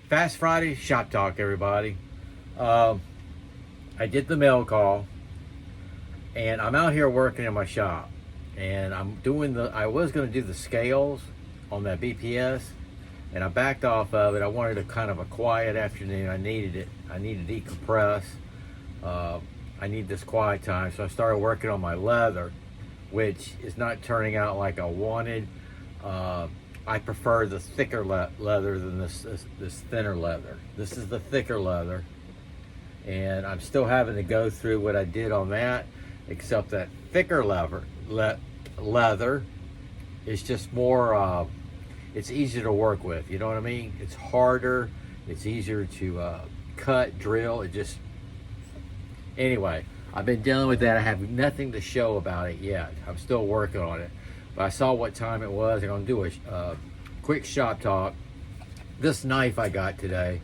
Fast Friday shop talk, everybody. I did the mail call, and I'm out here working in my shop, and I was going to do the scales on that BPS, and I backed off of it. I wanted a kind of a quiet afternoon. I needed it. I needed to decompress. I need this quiet time, so I started working on my leather, which is not turning out like I wanted. I prefer the thicker leather than this thinner leather. This is the thicker leather, and I'm still having to go through what I did on that, except that thicker leather is just more, it's easier to work with, you know what I mean? It's harder, it's easier to cut, drill, anyway, I've been dealing with that. I have nothing to show about it yet. I'm still working on it. But I saw what time it was. I'm going to do a quick shop talk. This knife I got today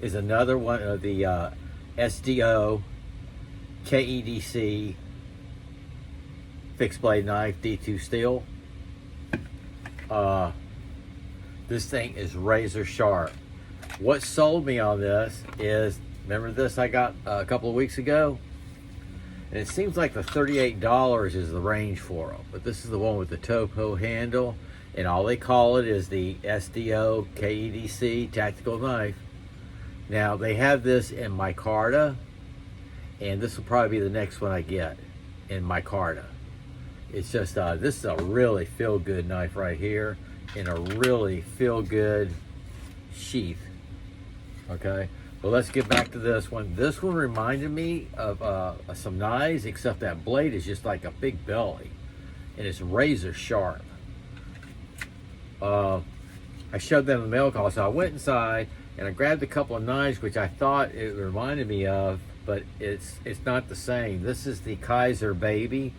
is another one of the SDO KEDC fixed blade knife, D2 steel. This thing is razor sharp. What sold me on this is, remember this I got a couple of weeks ago? And it seems like the $38 is the range for them. But this is the one with the topo handle. And all they call it is the SDO KEDC tactical knife. Now, they have this in micarta. And this will probably be the next one I get in micarta. It's just, this is a really feel-good knife right here. In a really feel-good sheath. Okay? Well, let's get back to this one. This one reminded me of some knives, except that blade is just like a big belly, and it's razor sharp. I showed them the mail call, so I went inside and I grabbed a couple of knives, which I thought it reminded me of, but it's not the same. This is the Kaiser Baby.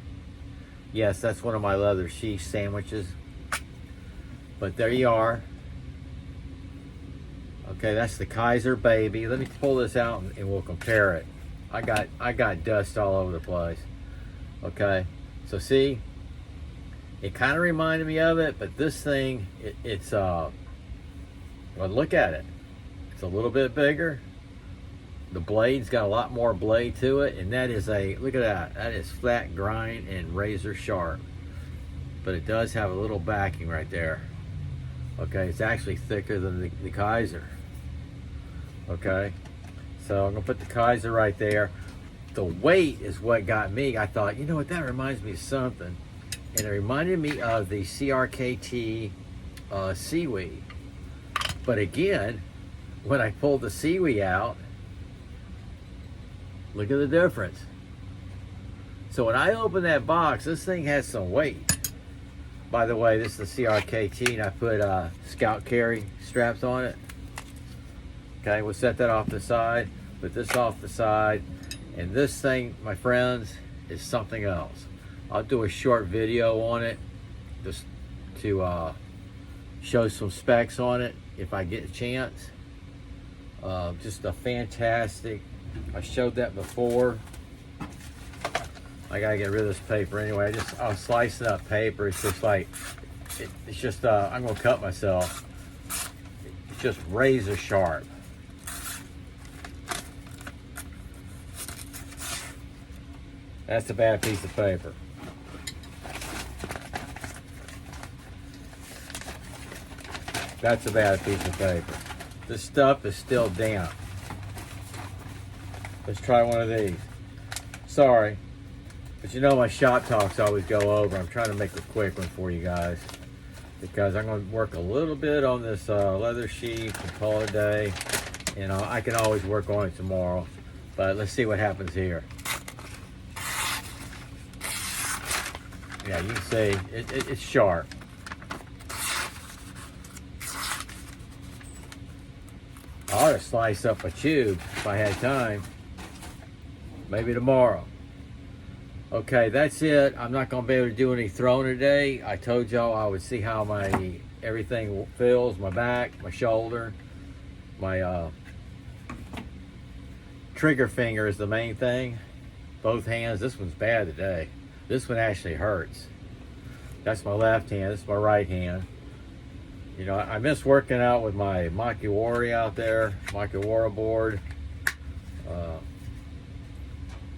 Yes, that's one of my leather sheath sandwiches. But there you are. Okay, that's the Kaiser Baby. Let me pull this out and we'll compare it. I got dust all over the place. Okay, so see, it kind of reminded me of it, but this thing, it's well, look at it. It's a little bit bigger. The blade's got a lot more blade to it, and that is look at that. That is flat grind and razor sharp. But it does have a little backing right there. Okay, it's actually thicker than the Kaiser. Okay, so I'm gonna put the Kaiser right there. The weight is what got me. I thought, you know what, that reminds me of something. And it reminded me of the CRKT seaweed. But again, when I pulled the seaweed out, look at the difference. So when I open that box, this thing has some weight. By the way, this is the CRKT, and I put Scout Carry straps on it. Okay, we'll set that off to the side, put this off the side, and this thing, my friends, is something else. I'll do a short video on it, just to show some specs on it if I get a chance. Just a fantastic, I showed that before. I gotta get rid of this paper anyway. I'm slicing up paper. It's just like, it's just, I'm gonna cut myself. It's just razor sharp. That's a bad piece of paper. That's a bad piece of paper. This stuff is still damp. Let's try one of these. Sorry. But you know my shop talks always go over. I'm trying to make a quick one for you guys, because I'm going to work a little bit on this leather sheath and call it a day. And I can always work on it tomorrow. But let's see what happens here. Yeah, you can see it's sharp. I ought to slice up a tube if I had time. Maybe tomorrow. Okay, that's it. I'm not going to be able to do any throwing today. I told y'all I would see how everything feels, my back, my shoulder, my trigger finger is the main thing. Both hands. This one's bad today. This one actually hurts. That's my left hand. This is my right hand. You know, I miss working out with my Makiwari out there, Makiwara board.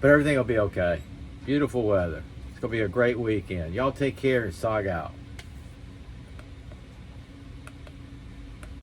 But everything will be okay. Beautiful weather. It's going to be a great weekend. Y'all take care and sog out.